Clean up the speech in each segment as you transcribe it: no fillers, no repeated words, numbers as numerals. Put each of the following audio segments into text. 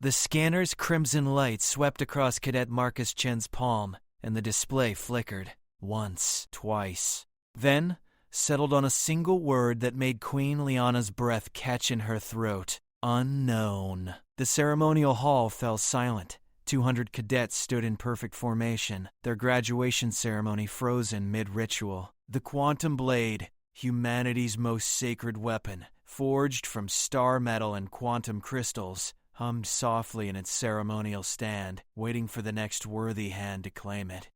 The scanner's crimson light swept across Cadet Marcus Chen's palm, and the display flickered. Once, twice. Then, settled on a single word that made Queen Liana's breath catch in her throat. Unknown. The ceremonial hall fell silent. 200 cadets stood in perfect formation, their graduation ceremony frozen mid-ritual. The quantum blade, humanity's most sacred weapon, forged from star metal and quantum crystals, hummed softly in its ceremonial stand, waiting for the next worthy hand to claim it.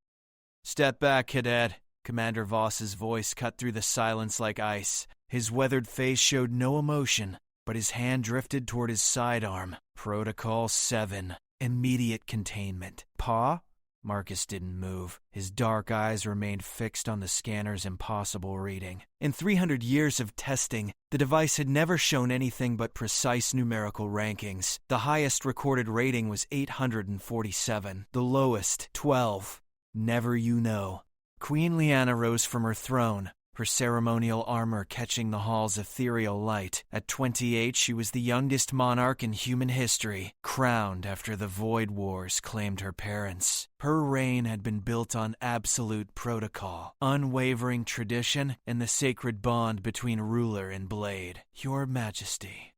"Step back, Cadet." Commander Voss's voice cut through the silence like ice. His weathered face showed no emotion, but his hand drifted toward his sidearm. Protocol 7. Immediate containment. Pa? Marcus didn't move. His dark eyes remained fixed on the scanner's impossible reading. In 300 years of testing, the device had never shown anything but precise numerical rankings. The highest recorded rating was 847, the lowest 12. Never you know. Queen Liana rose from her throne, her ceremonial armor catching the hall's ethereal light. At 28, she was the youngest monarch in human history, crowned after the Void Wars claimed her parents. Her reign had been built on absolute protocol, unwavering tradition, and the sacred bond between ruler and blade. Your Majesty.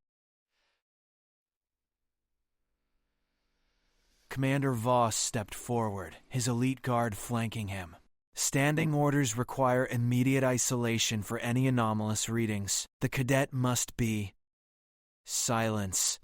Commander Voss stepped forward, his elite guard flanking him. Standing orders require immediate isolation for any anomalous readings. The cadet must be... Silence.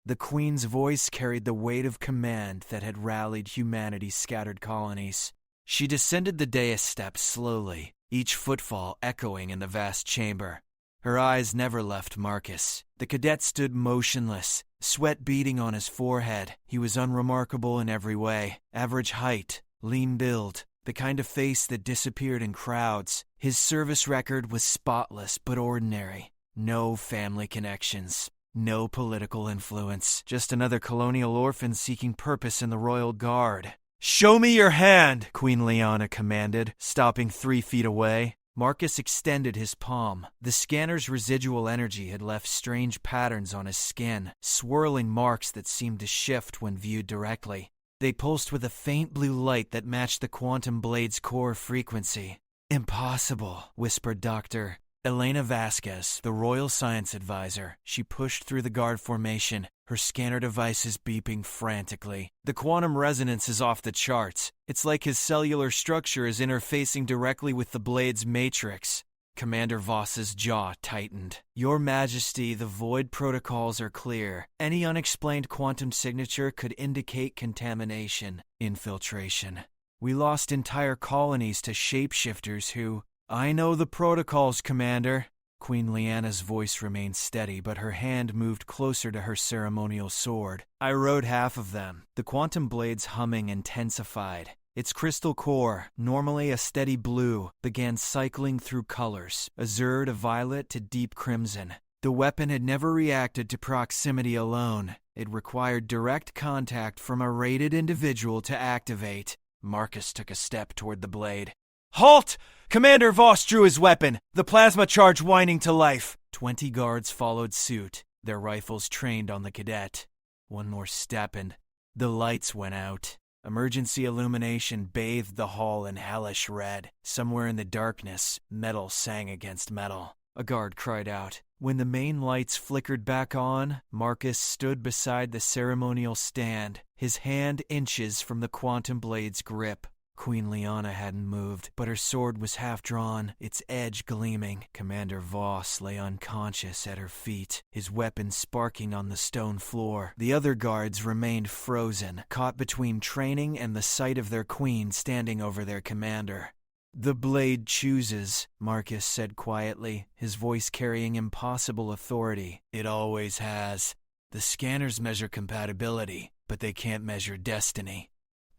The Queen's voice carried the weight of command that had rallied humanity's scattered colonies. She descended the dais steps slowly, each footfall echoing in the vast chamber. Her eyes never left Marcus. The cadet stood motionless, sweat beading on his forehead. He was unremarkable in every way. Average height, lean build, the kind of face that disappeared in crowds. His service record was spotless but ordinary. No family connections. No political influence. Just another colonial orphan seeking purpose in the Royal Guard. "Show me your hand," Queen Liana commanded, stopping 3 feet away. Marcus extended his palm. The scanner's residual energy had left strange patterns on his skin, swirling marks that seemed to shift when viewed directly. They pulsed with a faint blue light that matched the quantum blade's core frequency. "Impossible," whispered Dr. Elena Vasquez, the Royal Science Advisor. She pushed through the guard formation, her scanner devices beeping frantically. "The quantum resonance is off the charts. It's like his cellular structure is interfacing directly with the blade's matrix." Commander Voss's jaw tightened. "Your Majesty, the Void protocols are clear. Any unexplained quantum signature could indicate contamination, infiltration. We lost entire colonies to shapeshifters who..." "I know the protocols, Commander." Queen Liana's voice remained steady, but her hand moved closer to her ceremonial sword. "I wrote half of them." The quantum blade's humming intensified. Its crystal core, normally a steady blue, began cycling through colors, azure to violet to deep crimson. The weapon had never reacted to proximity alone. It required direct contact from a rated individual to activate. Marcus took a step toward the blade. "Halt!" Commander Voss drew his weapon, the plasma charge whining to life. 20 guards followed suit, their rifles trained on the cadet. One more step and the lights went out. Emergency illumination bathed the hall in hellish red. Somewhere in the darkness, metal sang against metal. A guard cried out. When the main lights flickered back on, Marcus stood beside the ceremonial stand, his hand inches from the quantum blade's grip. Queen Liana hadn't moved, but her sword was half drawn, its edge gleaming. Commander Voss lay unconscious at her feet, his weapon sparking on the stone floor. The other guards remained frozen, caught between training and the sight of their queen standing over their commander. "The blade chooses," Marcus said quietly, his voice carrying impossible authority. "It always has. The scanners measure compatibility, but they can't measure destiny."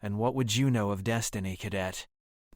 "And what would you know of destiny, Cadet?"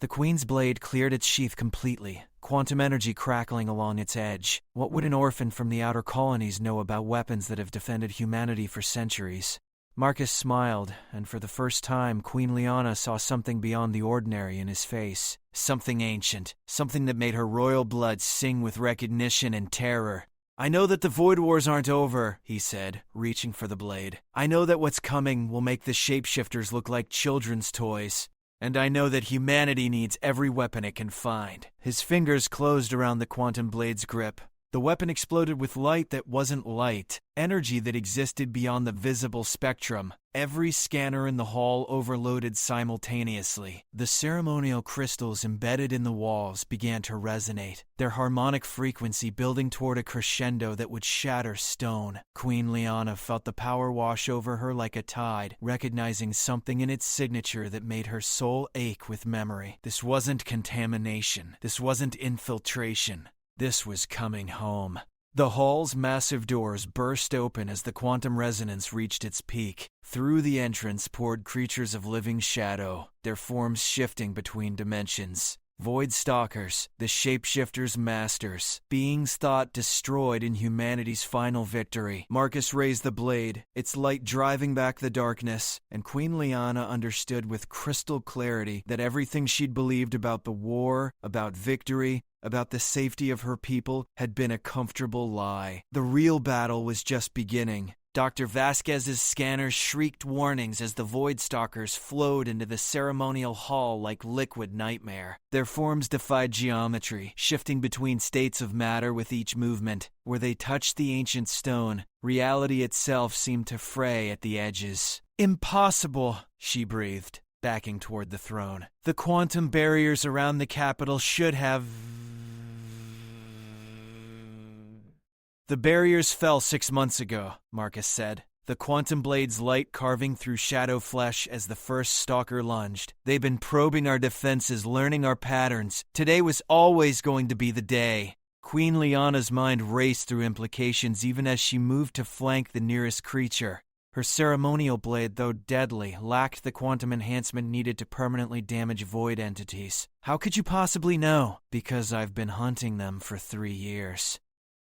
The Queen's blade cleared its sheath completely, quantum energy crackling along its edge. What would an orphan from the outer colonies know about weapons that have defended humanity for centuries? Marcus smiled, and for the first time, Queen Liana saw something beyond the ordinary in his face. Something ancient, something that made her royal blood sing with recognition and terror. I know that the Void Wars aren't over, he said, reaching for the blade. I know that what's coming will make the shapeshifters look like children's toys. And I know that humanity needs every weapon it can find. His fingers closed around the quantum blade's grip. The weapon exploded with light that wasn't light, energy that existed beyond the visible spectrum. Every scanner in the hall overloaded simultaneously. The ceremonial crystals embedded in the walls began to resonate, their harmonic frequency building toward a crescendo that would shatter stone. Queen Liana felt the power wash over her like a tide, recognizing something in its signature that made her soul ache with memory. This wasn't contamination. This wasn't infiltration. This was coming home. The hall's massive doors burst open as the quantum resonance reached its peak. Through the entrance poured creatures of living shadow, their forms shifting between dimensions. Void Stalkers, the shapeshifters' masters, beings thought destroyed in humanity's final victory. Marcus raised the blade, its light driving back the darkness, and Queen Liana understood with crystal clarity that everything she'd believed about the war, about victory, about the safety of her people had been a comfortable lie. The real battle was just beginning. Dr. Vasquez's scanners shrieked warnings as the Void Stalkers flowed into the ceremonial hall like liquid nightmare. Their forms defied geometry, shifting between states of matter with each movement. Where they touched the ancient stone, reality itself seemed to fray at the edges. "Impossible," she breathed, backing toward the throne. "The quantum barriers around the capital should have..." "The barriers fell 6 months ago," Marcus said, the quantum blade's light carving through shadow flesh as the first stalker lunged. "They've been probing our defenses, learning our patterns. Today was always going to be the day." Queen Liana's mind raced through implications even as she moved to flank the nearest creature. Her ceremonial blade, though deadly, lacked the quantum enhancement needed to permanently damage void entities. "How could you possibly know?" "Because I've been hunting them for 3 years.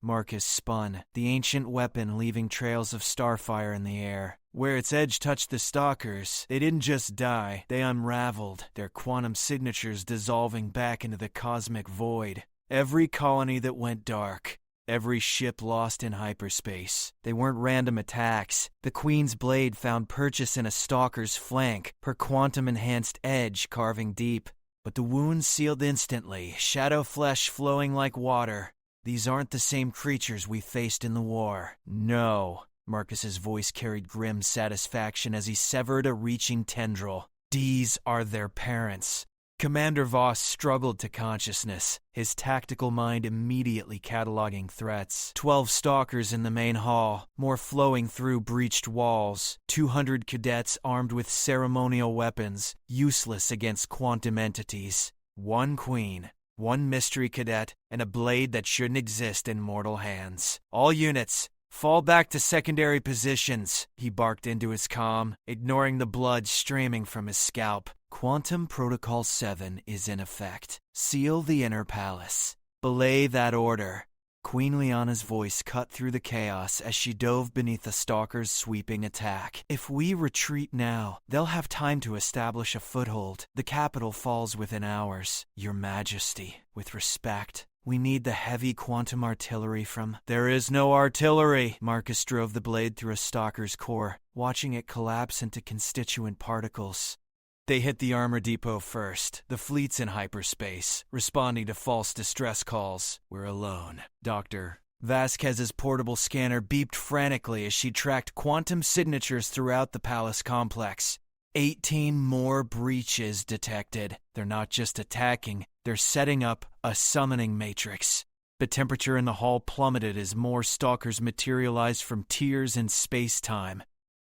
Marcus spun, the ancient weapon leaving trails of starfire in the air. Where its edge touched the stalkers, they didn't just die, they unraveled, their quantum signatures dissolving back into the cosmic void. Every colony that went dark, every ship lost in hyperspace. They weren't random attacks. The Queen's blade found purchase in a stalker's flank, her quantum-enhanced edge carving deep. But the wounds sealed instantly, shadow flesh flowing like water. "These aren't the same creatures we faced in the war." "No." Marcus's voice carried grim satisfaction as he severed a reaching tendril. "These are their parents." Commander Voss struggled to consciousness, his tactical mind immediately cataloging threats. 12 stalkers in the main hall, more flowing through breached walls. 200 cadets armed with ceremonial weapons, useless against quantum entities. 1 queen. 1 mystery cadet, and a blade that shouldn't exist in mortal hands. "All units, fall back to secondary positions," he barked into his comm, ignoring the blood streaming from his scalp. "Quantum Protocol 7 is in effect. Seal the inner palace. Belay that order." Queen Liana's voice cut through the chaos as she dove beneath the stalker's sweeping attack. "If we retreat now, they'll have time to establish a foothold. The capital falls within hours. Your Majesty, with respect, we need the heavy quantum artillery from..." "There is no artillery!" Marcus drove the blade through a stalker's core, watching it collapse into constituent particles. They hit the armor depot first. The fleet's in hyperspace, responding to false distress calls. "We're alone." Dr. Vasquez's portable scanner beeped frantically as she tracked quantum signatures throughout the palace complex. 18 more breaches detected. They're not just attacking, they're setting up a summoning matrix. The temperature in the hall plummeted as more stalkers materialized from tiers in space-time.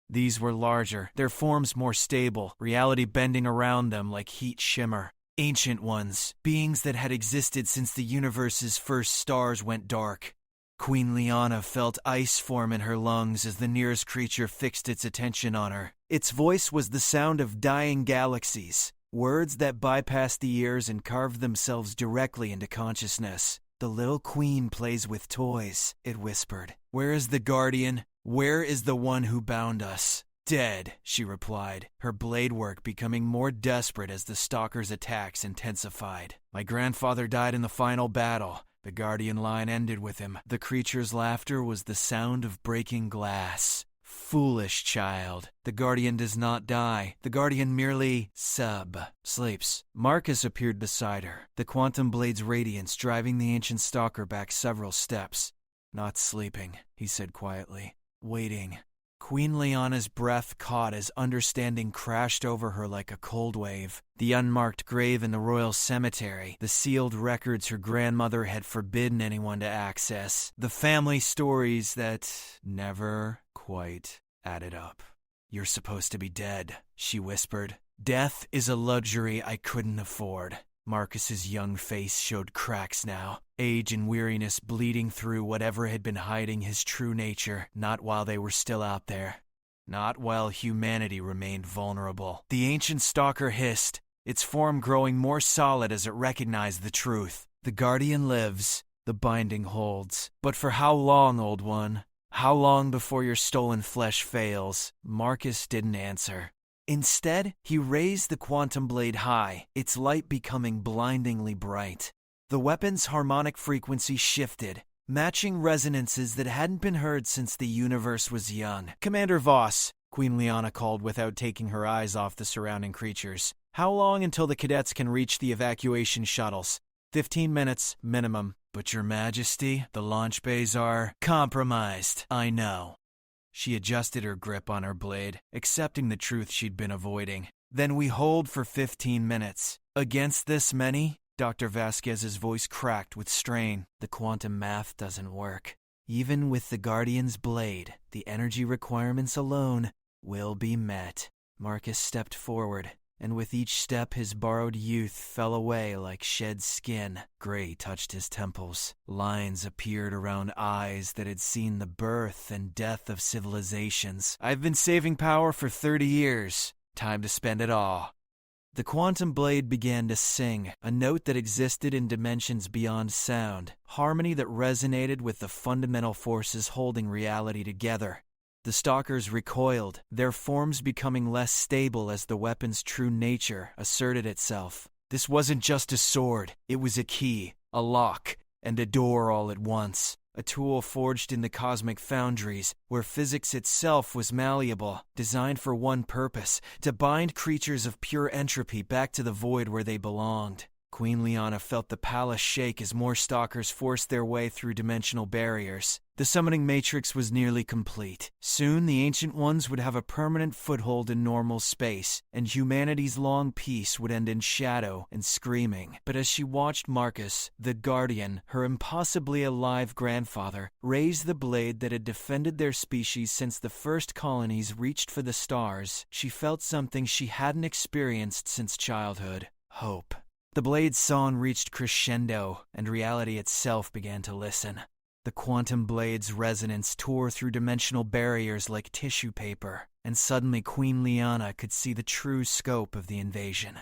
These were larger, their forms more stable, reality bending around them like heat shimmer. Ancient ones, beings that had existed since the universe's first stars went dark. Queen Liana felt ice form in her lungs as the nearest creature fixed its attention on her. Its voice was the sound of dying galaxies, words that bypassed the ears and carved themselves directly into consciousness. "The little queen plays with toys," it whispered. "Where is the guardian? Where is the one who bound us?" "Dead," she replied, her blade work becoming more desperate as the stalker's attacks intensified. "My grandfather died in the final battle. The Guardian line ended with him. The creature's laughter was the sound of breaking glass. Foolish child. The Guardian does not die. The Guardian merely sleeps. Marcus appeared beside her, the quantum blade's radiance driving the ancient stalker back several steps. Not sleeping, he said quietly. Waiting. Queen Liana's breath caught as understanding crashed over her like a cold wave. The unmarked grave in the royal cemetery, the sealed records her grandmother had forbidden anyone to access, the family stories that never quite added up. You're supposed to be dead, she whispered. Death is a luxury I couldn't afford. Marcus's young face showed cracks now, age and weariness bleeding through whatever had been hiding his true nature, not while they were still out there. Not while humanity remained vulnerable. The ancient stalker hissed, its form growing more solid as it recognized the truth. The Guardian lives, the binding holds. But for how long, old one? How long before your stolen flesh fails? Marcus didn't answer. Instead, he raised the quantum blade high, its light becoming blindingly bright. The weapon's harmonic frequency shifted, matching resonances that hadn't been heard since the universe was young. Commander Voss, Queen Liana called without taking her eyes off the surrounding creatures. How long until the cadets can reach the evacuation shuttles? 15 minutes, minimum. But Your Majesty, the launch bays are compromised. I know. She adjusted her grip on her blade, accepting the truth she'd been avoiding. Then we hold for 15 minutes. Against this many? Dr. Vasquez's voice cracked with strain. The quantum math doesn't work. Even with the Guardian's blade, the energy requirements alone will be met. Marcus stepped forward, and with each step his borrowed youth fell away like shed skin. Gray touched his temples. Lines appeared around eyes that had seen the birth and death of civilizations. I've been saving power for 30 years. Time to spend it all. The quantum blade began to sing, a note that existed in dimensions beyond sound, harmony that resonated with the fundamental forces holding reality together. The stalkers recoiled, their forms becoming less stable as the weapon's true nature asserted itself. This wasn't just a sword, it was a key, a lock, and a door all at once. A tool forged in the cosmic foundries, where physics itself was malleable, designed for one purpose, to bind creatures of pure entropy back to the void where they belonged. Queen Liana felt the palace shake as more stalkers forced their way through dimensional barriers. The summoning matrix was nearly complete. Soon the Ancient Ones would have a permanent foothold in normal space, and humanity's long peace would end in shadow and screaming. But as she watched Marcus, the Guardian, her impossibly alive grandfather, raise the blade that had defended their species since the first colonies reached for the stars, she felt something she hadn't experienced since childhood: hope. The blade's song reached crescendo, and reality itself began to listen. The quantum blade's resonance tore through dimensional barriers like tissue paper, and suddenly Queen Liana could see the true scope of the invasion.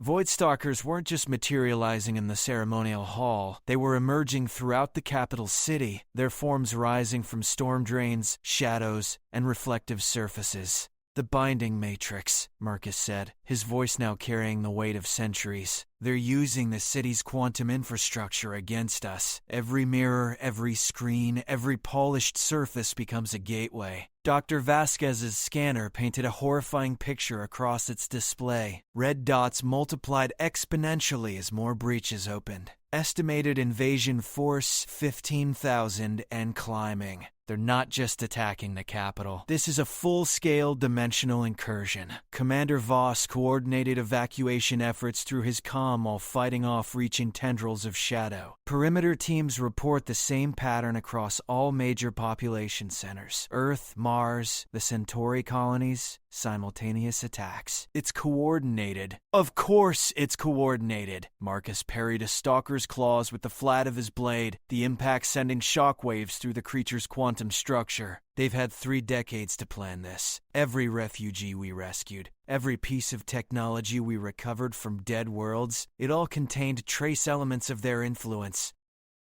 Voidstalkers weren't just materializing in the ceremonial hall, they were emerging throughout the capital city, their forms rising from storm drains, shadows, and reflective surfaces. The binding matrix, Marcus said, his voice now carrying the weight of centuries. They're using the city's quantum infrastructure against us. Every mirror, every screen, every polished surface becomes a gateway. Dr. Vasquez's scanner painted a horrifying picture across its display. Red dots multiplied exponentially as more breaches opened. Estimated invasion force 15,000 and climbing. They're not just attacking the capital. This is a full-scale dimensional incursion. Commander Voss coordinated evacuation efforts through his comm while fighting off reaching tendrils of shadow. Perimeter teams report the same pattern across all major population centers: Earth, Mars, the Centauri colonies. Simultaneous attacks. It's coordinated. Of course it's coordinated. Marcus parried a stalker's claws with the flat of his blade, the impact sending shockwaves through the creature's quantum structure. They've had 3 decades to plan this. Every refugee we rescued, every piece of technology we recovered from dead worlds, it all contained trace elements of their influence.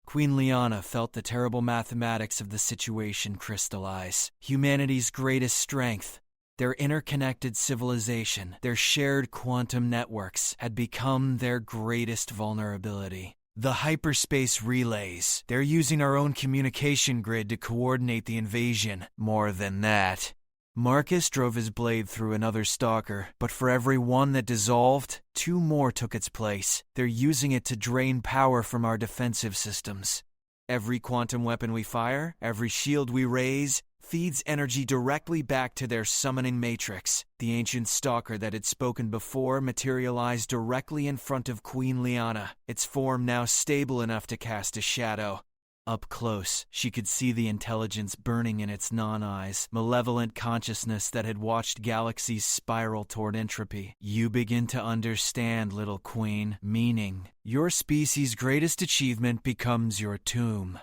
Queen Liana felt the terrible mathematics of the situation crystallize. Humanity's greatest strength, their interconnected civilization, their shared quantum networks, had become their greatest vulnerability. The hyperspace relays. They're using our own communication grid to coordinate the invasion. More than that. Marcus drove his blade through another stalker, but for every one that dissolved, 2 more took its place. They're using it to drain power from our defensive systems. Every quantum weapon we fire, every shield we raise, feeds energy directly back to their summoning matrix. The ancient stalker that had spoken before materialized directly in front of Queen Liana, its form now stable enough to cast a shadow. Up close, she could see the intelligence burning in its non-eyes, malevolent consciousness that had watched galaxies spiral toward entropy. You begin to understand, little queen, meaning your species' greatest achievement becomes your tomb.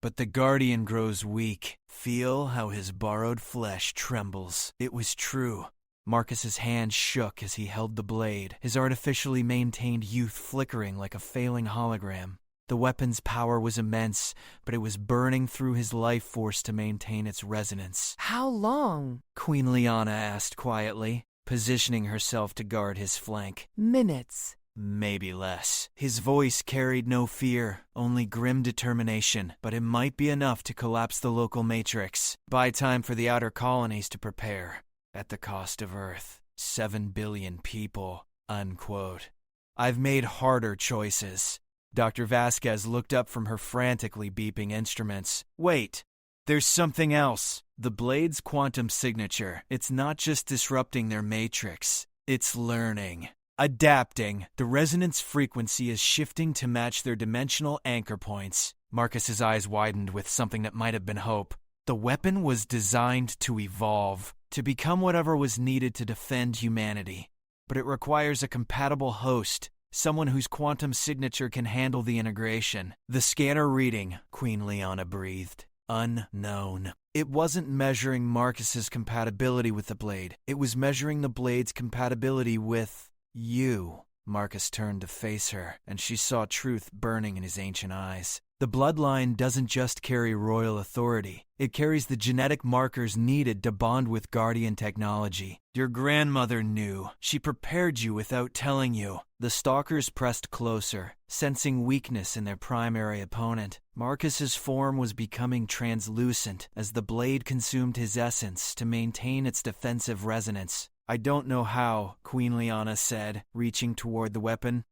But the Guardian grows weak. Feel how his borrowed flesh trembles. It was true. Marcus's hand shook as he held the blade, his artificially maintained youth flickering like a failing hologram. The weapon's power was immense, but it was burning through his life force to maintain its resonance. How long? Queen Liana asked quietly, positioning herself to guard his flank. Minutes. Maybe less. His voice carried no fear, only grim determination, but it might be enough to collapse the local matrix. Buy time for the outer colonies to prepare. At the cost of Earth. 7 billion people. Unquote. I've made harder choices. Dr. Vasquez looked up from her frantically beeping instruments. Wait, there's something else. The blade's quantum signature. It's not just disrupting their matrix. It's learning. Adapting. The resonance frequency is shifting to match their dimensional anchor points. Marcus's eyes widened with something that might have been hope. The weapon was designed to evolve, to become whatever was needed to defend humanity. But it requires a compatible host. Someone whose quantum signature can handle the integration. The scanner reading, Queen Liana breathed. Unknown. It wasn't measuring Marcus's compatibility with the blade. It was measuring the blade's compatibility with you. Marcus turned to face her, and she saw truth burning in his ancient eyes. The bloodline doesn't just carry royal authority. It carries the genetic markers needed to bond with Guardian technology. Your grandmother knew. She prepared you without telling you. The stalkers pressed closer, sensing weakness in their primary opponent. Marcus's form was becoming translucent as the blade consumed his essence to maintain its defensive resonance. I don't know how, Queen Liana said, reaching toward the weapon.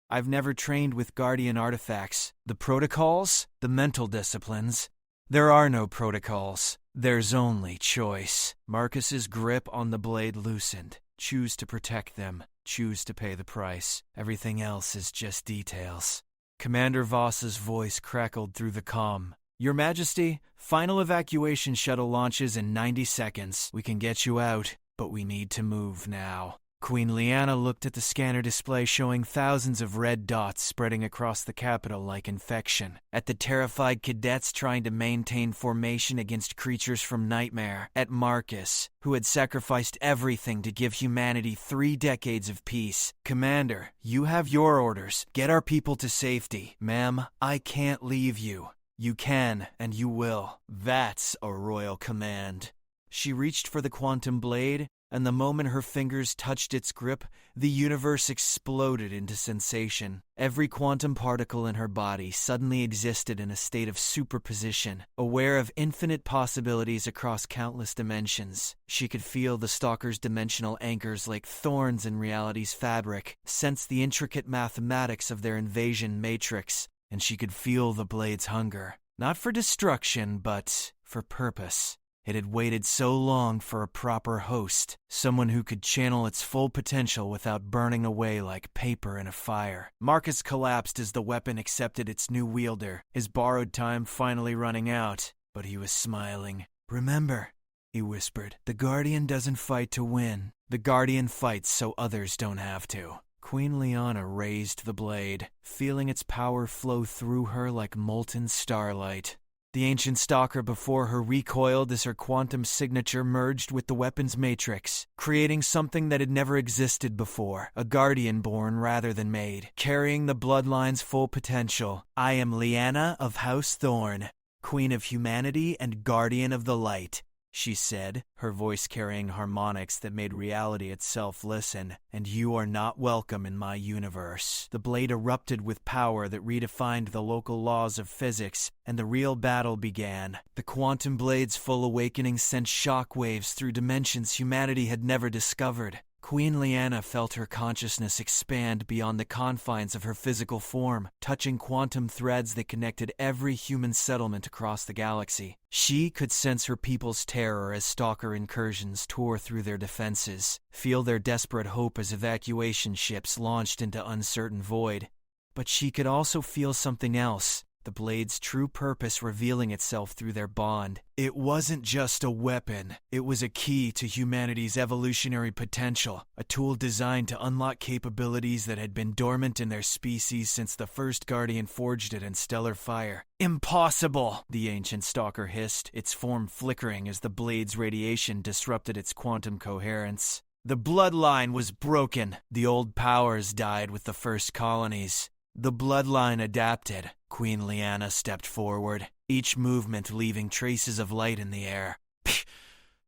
I've never trained with Guardian artifacts. The protocols? The mental disciplines? There are no protocols. There's only choice. Marcus's grip on the blade loosened. Choose to protect them. Choose to pay the price. Everything else is just details. Commander Voss's voice crackled through the comm. Your Majesty, final evacuation shuttle launches in 90 seconds. We can get you out, but we need to move now. Queen Liana looked at the scanner display showing thousands of red dots spreading across the capital like infection. At the terrified cadets trying to maintain formation against creatures from Nightmare. At Marcus, who had sacrificed everything to give humanity 3 decades of peace. Commander, you have your orders. Get our people to safety. Ma'am, I can't leave you. You can, and you will. That's a royal command. She reached for the quantum blade, and the moment her fingers touched its grip, the universe exploded into sensation. Every quantum particle in her body suddenly existed in a state of superposition, aware of infinite possibilities across countless dimensions. She could feel the stalker's dimensional anchors like thorns in reality's fabric, sense the intricate mathematics of their invasion matrix, and she could feel the blade's hunger. Not for destruction, but for purpose. It had waited so long for a proper host, someone who could channel its full potential without burning away like paper in a fire. Marcus collapsed as the weapon accepted its new wielder, his borrowed time finally running out, but he was smiling. Remember, he whispered, the Guardian doesn't fight to win. The Guardian fights so others don't have to. Queen Liana raised the blade, feeling its power flow through her like molten starlight. The ancient stalker before her recoiled as her quantum signature merged with the weapon's matrix, creating something that had never existed before, a guardian born rather than made, carrying the bloodline's full potential. I am Liana of House Thorn, Queen of Humanity and Guardian of the Light. she said, her voice carrying harmonics that made reality itself listen. "And you are not welcome in my universe." The blade erupted with power that redefined the local laws of physics, and the real battle began. The quantum blade's full awakening sent shockwaves through dimensions humanity had never discovered. Queen Liana felt her consciousness expand beyond the confines of her physical form, touching quantum threads that connected every human settlement across the galaxy. She could sense her people's terror as stalker incursions tore through their defenses, feel their desperate hope as evacuation ships launched into uncertain void. But she could also feel something else, the blade's true purpose revealing itself through their bond. It wasn't just a weapon, it was a key to humanity's evolutionary potential, a tool designed to unlock capabilities that had been dormant in their species since the first Guardian forged it in stellar fire. "Impossible!" the ancient stalker hissed, its form flickering as the blade's radiation disrupted its quantum coherence. The bloodline was broken. The old powers died with the first colonies. The bloodline adapted. Queen Liana stepped forward, each movement leaving traces of light in the air.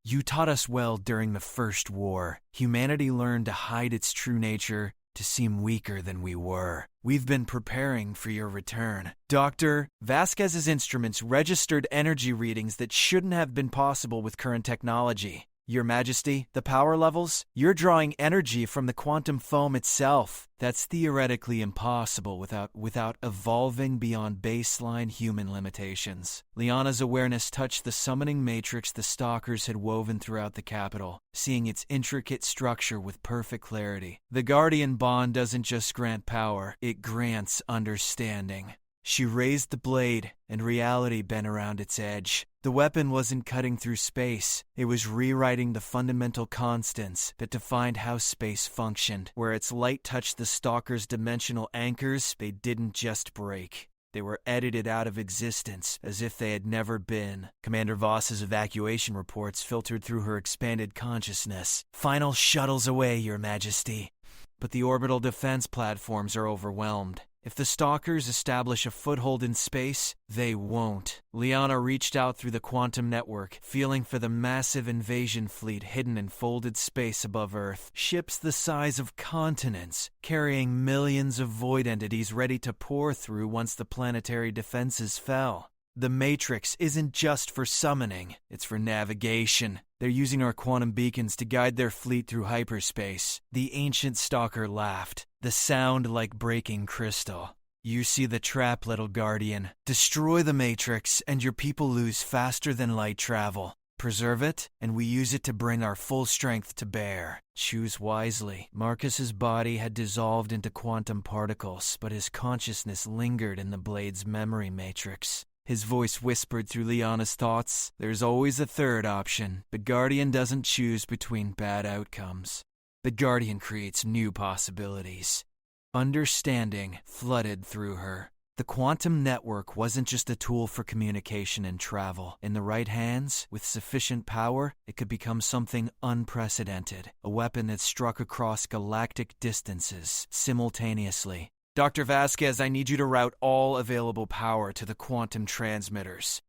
"You taught us well during the First War. Humanity learned to hide its true nature, to seem weaker than we were. We've been preparing for your return." Dr. Vasquez's instruments registered energy readings that shouldn't have been possible with current technology. "Your Majesty, the power levels? You're drawing energy from the quantum foam itself. That's theoretically impossible without evolving beyond baseline human limitations." Liana's awareness touched the summoning matrix the stalkers had woven throughout the capital, seeing its intricate structure with perfect clarity. The Guardian bond doesn't just grant power, it grants understanding. She raised the blade, and reality bent around its edge. The weapon wasn't cutting through space. It was rewriting the fundamental constants that defined how space functioned. Where its light touched the stalker's dimensional anchors, they didn't just break. They were edited out of existence, as if they had never been. Commander Voss's evacuation reports filtered through her expanded consciousness. "Final shuttles away, Your Majesty. But the orbital defense platforms are overwhelmed. If the stalkers establish a foothold in space, they won't." Liana reached out through the quantum network, feeling for the massive invasion fleet hidden in folded space above Earth. Ships the size of continents, carrying millions of void entities ready to pour through once the planetary defenses fell. The Matrix isn't just for summoning, it's for navigation. They're using our quantum beacons to guide their fleet through hyperspace. The ancient stalker laughed, the sound like breaking crystal. "You see the trap, little Guardian. Destroy the Matrix, and your people lose faster than light travel. Preserve it, and we use it to bring our full strength to bear. Choose wisely." Marcus's body had dissolved into quantum particles, but his consciousness lingered in the blade's memory matrix. His voice whispered through Liana's thoughts, "There's always a third option. The Guardian doesn't choose between bad outcomes. The Guardian creates new possibilities." Understanding flooded through her. The quantum network wasn't just a tool for communication and travel. In the right hands, with sufficient power, it could become something unprecedented. A weapon that struck across galactic distances simultaneously. "Dr. Vasquez, I need you to route all available power to the quantum transmitters.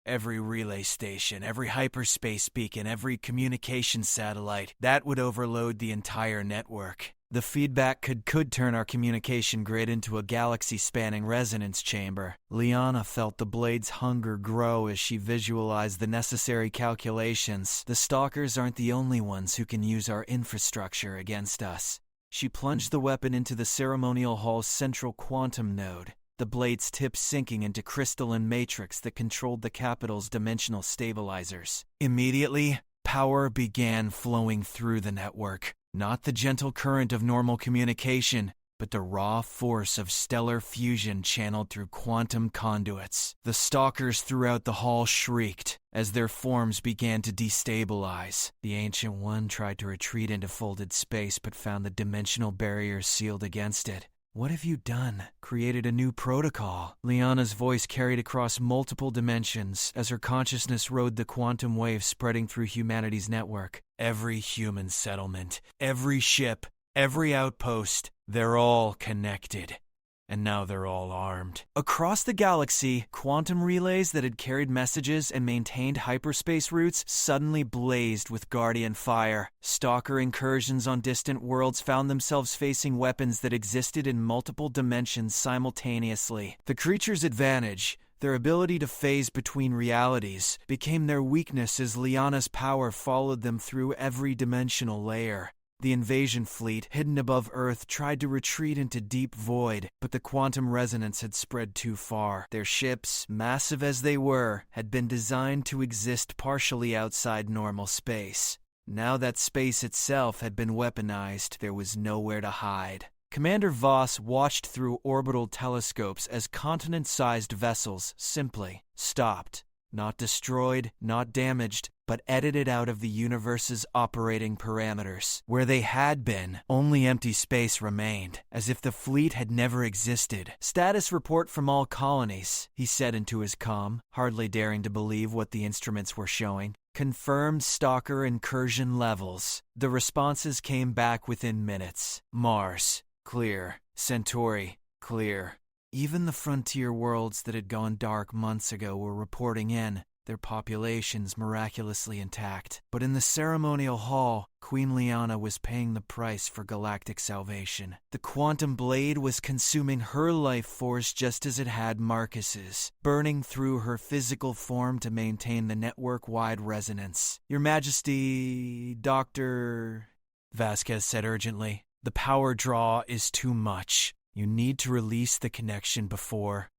Every relay station, every hyperspace beacon, every communication satellite. That would overload the entire network. The feedback could turn our communication grid into a galaxy-spanning resonance chamber." Liana felt the blade's hunger grow as she visualized the necessary calculations. The stalkers aren't the only ones who can use our infrastructure against us. She plunged the weapon into the ceremonial hall's central quantum node, the blade's tip sinking into crystalline matrix that controlled the capital's dimensional stabilizers. Immediately, power began flowing through the network. Not the gentle current of normal communication, but the raw force of stellar fusion channeled through quantum conduits. The stalkers throughout the hall shrieked as their forms began to destabilize. The Ancient One tried to retreat into folded space but found the dimensional barriers sealed against it. "What have you done? Created a new protocol?" Liana's voice carried across multiple dimensions as her consciousness rode the quantum wave spreading through humanity's network. Every human settlement, every ship, every outpost, they're all connected. and now they're all armed. Across the galaxy, quantum relays that had carried messages and maintained hyperspace routes suddenly blazed with Guardian fire. Stalker incursions on distant worlds found themselves facing weapons that existed in multiple dimensions simultaneously. The creatures' advantage, their ability to phase between realities, became their weakness as Liana's power followed them through every dimensional layer. The invasion fleet, hidden above Earth, tried to retreat into deep void, but the quantum resonance had spread too far. Their ships, massive as they were, had been designed to exist partially outside normal space. Now that space itself had been weaponized, there was nowhere to hide. Commander Voss watched through orbital telescopes as continent-sized vessels simply stopped. Not destroyed, not damaged, but edited out of the universe's operating parameters. Where they had been, only empty space remained, as if the fleet had never existed. "Status report from all colonies," he said into his comm, hardly daring to believe what the instruments were showing. "Confirmed stalker incursion levels." The responses came back within minutes. Mars, clear. Centauri, clear. Even the frontier worlds that had gone dark months ago were reporting in, their populations miraculously intact. But in the ceremonial hall, Queen Liana was paying the price for galactic salvation. The quantum blade was consuming her life force just as it had Marcus's, burning through her physical form to maintain the network-wide resonance. "Your Majesty, Dr." Vasquez said urgently, "the power draw is too much. You need to release the connection before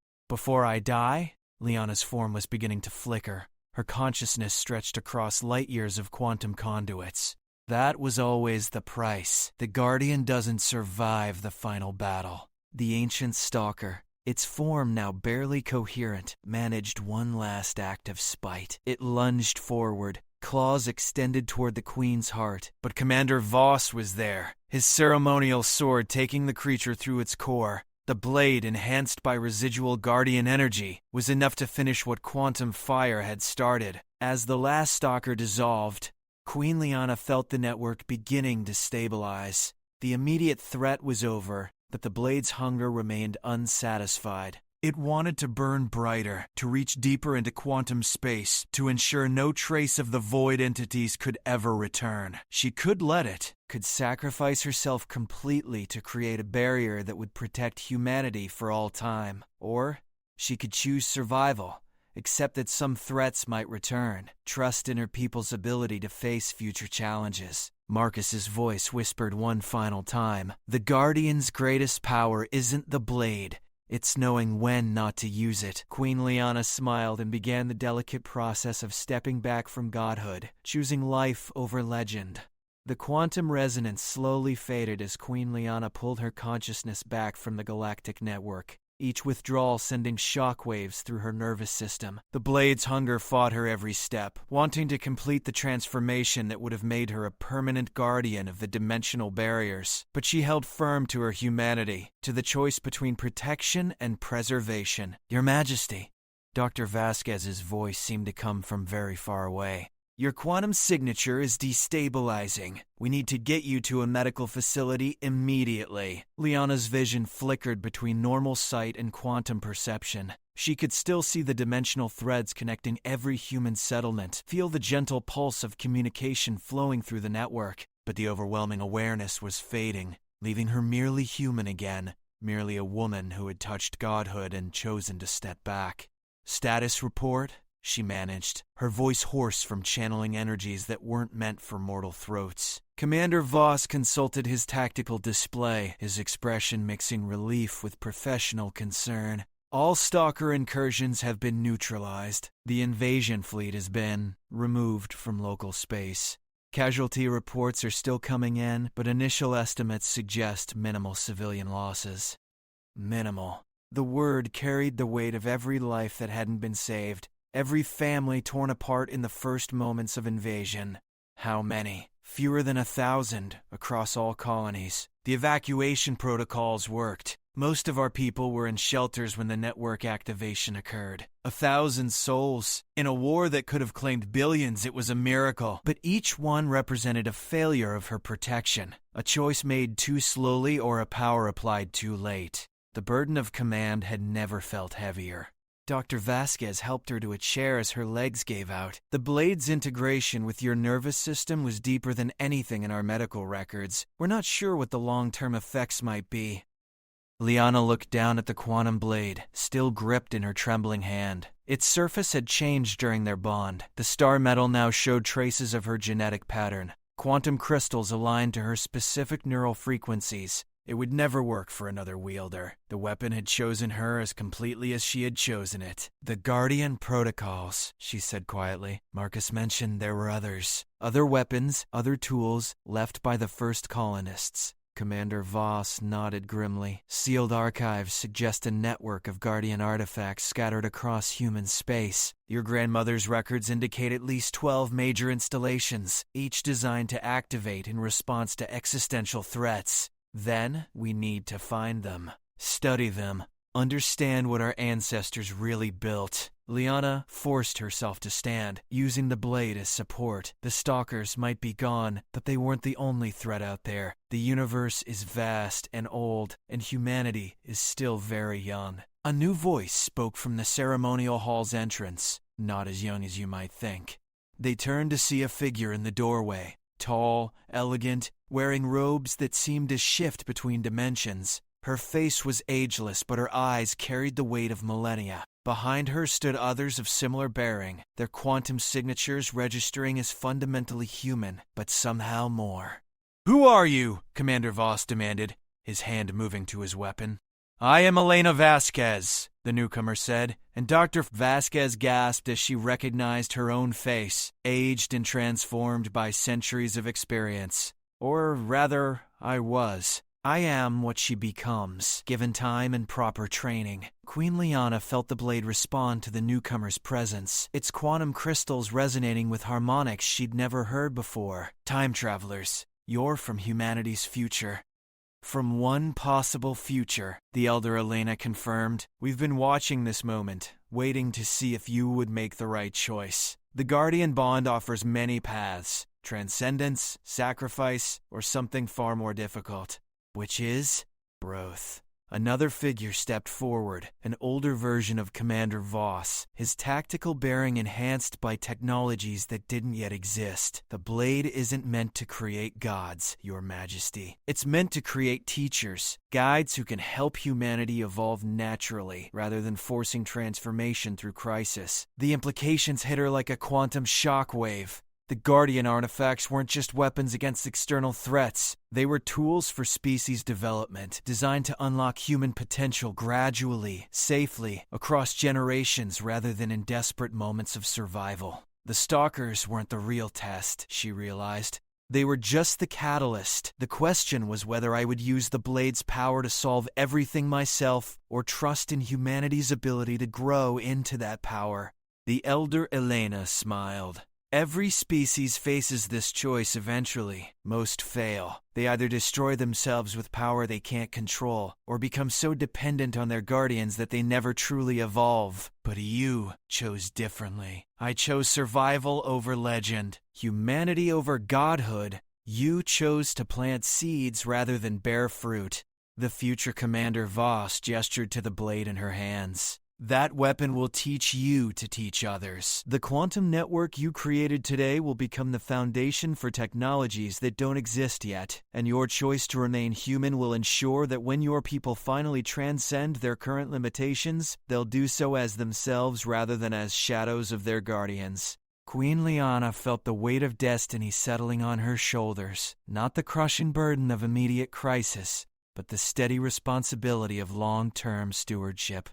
I die?" Liana's form was beginning to flicker. Her consciousness stretched across light years of quantum conduits. That was always the price. The Guardian doesn't survive the final battle. The ancient stalker, its form now barely coherent, managed one last act of spite. It lunged forward, claws extended toward the Queen's heart. But Commander Voss was there, his ceremonial sword taking the creature through its core. The blade, enhanced by residual Guardian energy, was enough to finish what quantum fire had started. As the last stalker dissolved, Queen Liana felt the network beginning to stabilize. The immediate threat was over, but the blade's hunger remained unsatisfied. It wanted to burn brighter, to reach deeper into quantum space, to ensure no trace of the void entities could ever return. She could let it, could sacrifice herself completely to create a barrier that would protect humanity for all time. Or she could choose survival, accept that some threats might return, trust in her people's ability to face future challenges. Marcus's voice whispered one final time, "The Guardian's greatest power isn't the blade. It's knowing when not to use it." Queen Liana smiled and began the delicate process of stepping back from godhood, choosing life over legend. The quantum resonance slowly faded as Queen Liana pulled her consciousness back from the galactic network, each withdrawal sending shockwaves through her nervous system. The blade's hunger fought her every step, wanting to complete the transformation that would have made her a permanent guardian of the dimensional barriers. But she held firm to her humanity, to the choice between protection and preservation. "Your Majesty." Dr. Vasquez's voice seemed to come from very far away. "Your quantum signature is destabilizing. We need to get you to a medical facility immediately." Liana's vision flickered between normal sight and quantum perception. She could still see the dimensional threads connecting every human settlement, feel the gentle pulse of communication flowing through the network. But the overwhelming awareness was fading, leaving her merely human again, merely a woman who had touched godhood and chosen to step back. "Status report?" she managed, her voice hoarse from channeling energies that weren't meant for mortal throats. Commander Voss consulted his tactical display, his expression mixing relief with professional concern. "All stalker incursions have been neutralized. The invasion fleet has been removed from local space. Casualty reports are still coming in, but initial estimates suggest minimal civilian losses." Minimal. The word carried the weight of every life that hadn't been saved. Every family torn apart in the first moments of invasion. How many? Fewer than 1,000 across all colonies. The evacuation protocols worked. Most of our people were in shelters when the network activation occurred. 1,000 souls. In a war that could have claimed billions, it was a miracle. But each one represented a failure of her protection. A choice made too slowly or a power applied too late. The burden of command had never felt heavier. Dr. Vasquez helped her to a chair as her legs gave out. The blade's integration with your nervous system was deeper than anything in our medical records. We're not sure what the long-term effects might be. Liana looked down at the quantum blade, still gripped in her trembling hand. Its surface had changed during their bond. The star metal now showed traces of her genetic pattern. Quantum crystals aligned to her specific neural frequencies. It would never work for another wielder. The weapon had chosen her as completely as she had chosen it. The Guardian protocols, she said quietly. Marcus mentioned there were others. Other weapons, other tools, left by the first colonists. Commander Voss nodded grimly. Sealed archives suggest a network of Guardian artifacts scattered across human space. Your grandmother's records indicate at least 12 major installations, each designed to activate in response to existential threats. Then, we need to find them, study them, understand what our ancestors really built. Liana forced herself to stand, using the blade as support. The stalkers might be gone, but they weren't the only threat out there. The universe is vast and old, and humanity is still very young. A new voice spoke from the ceremonial hall's entrance, not as young as you might think. They turned to see a figure in the doorway, tall, elegant, wearing robes that seemed to shift between dimensions. Her face was ageless, but her eyes carried the weight of millennia. Behind her stood others of similar bearing, their quantum signatures registering as fundamentally human, but somehow more. "Who are you?" Commander Voss demanded, his hand moving to his weapon. "I am Elena Vasquez," the newcomer said, and Dr. Vasquez gasped as she recognized her own face, aged and transformed by centuries of experience. Or rather, I was. I am what she becomes, given time and proper training. Queen Liana felt the blade respond to the newcomer's presence, its quantum crystals resonating with harmonics she'd never heard before. Time travelers, you're from humanity's future. From one possible future, the elder Elena confirmed. We've been watching this moment, waiting to see if you would make the right choice. The Guardian Bond offers many paths: transcendence, sacrifice, or something far more difficult. Which is growth. Another figure stepped forward, an older version of Commander Voss, his tactical bearing enhanced by technologies that didn't yet exist. The blade isn't meant to create gods, Your Majesty. It's meant to create teachers, guides who can help humanity evolve naturally, rather than forcing transformation through crisis. The implications hit her like a quantum shockwave. The Guardian artifacts weren't just weapons against external threats. They were tools for species development, designed to unlock human potential gradually, safely, across generations rather than in desperate moments of survival. The stalkers weren't the real test, she realized. They were just the catalyst. The question was whether I would use the blade's power to solve everything myself, or trust in humanity's ability to grow into that power. The elder Elena smiled. Every species faces this choice eventually. Most fail. They either destroy themselves with power they can't control, or become so dependent on their guardians that they never truly evolve. But you chose differently. I chose survival over legend, humanity over godhood. You chose to plant seeds rather than bear fruit. The future Commander Voss gestured to the blade in her hands. That weapon will teach you to teach others. The quantum network you created today will become the foundation for technologies that don't exist yet, and your choice to remain human will ensure that when your people finally transcend their current limitations, they'll do so as themselves rather than as shadows of their guardians. Queen Liana felt the weight of destiny settling on her shoulders, not the crushing burden of immediate crisis, but the steady responsibility of long-term stewardship.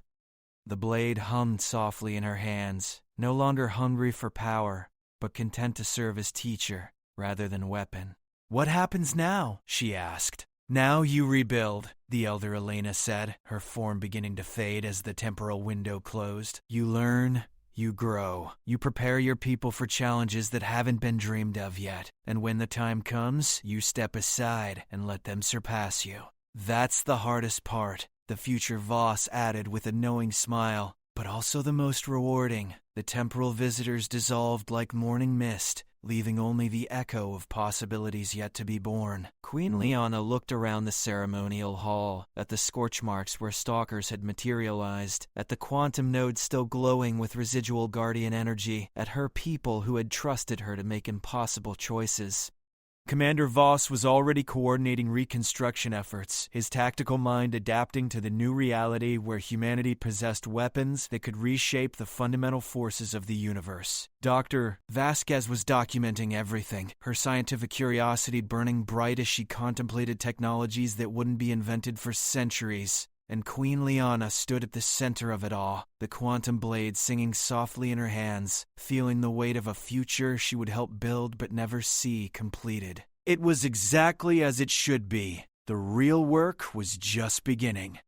The blade hummed softly in her hands, no longer hungry for power, but content to serve as teacher rather than weapon. "What happens now?" she asked. "Now you rebuild," the elder Elena said, her form beginning to fade as the temporal window closed. "You learn, you grow. You prepare your people for challenges that haven't been dreamed of yet. And when the time comes, you step aside and let them surpass you. That's the hardest part," the future Voss added with a knowing smile, "but also the most rewarding." The temporal visitors dissolved like morning mist, leaving only the echo of possibilities yet to be born. Queen Liana looked around the ceremonial hall, at the scorch marks where stalkers had materialized, at the quantum node still glowing with residual guardian energy, at her people who had trusted her to make impossible choices. Commander Voss was already coordinating reconstruction efforts, his tactical mind adapting to the new reality where humanity possessed weapons that could reshape the fundamental forces of the universe. Dr. Vasquez was documenting everything, her scientific curiosity burning bright as she contemplated technologies that wouldn't be invented for centuries. And Queen Liana stood at the center of it all, the quantum blade singing softly in her hands, feeling the weight of a future she would help build but never see completed. It was exactly as it should be. The real work was just beginning.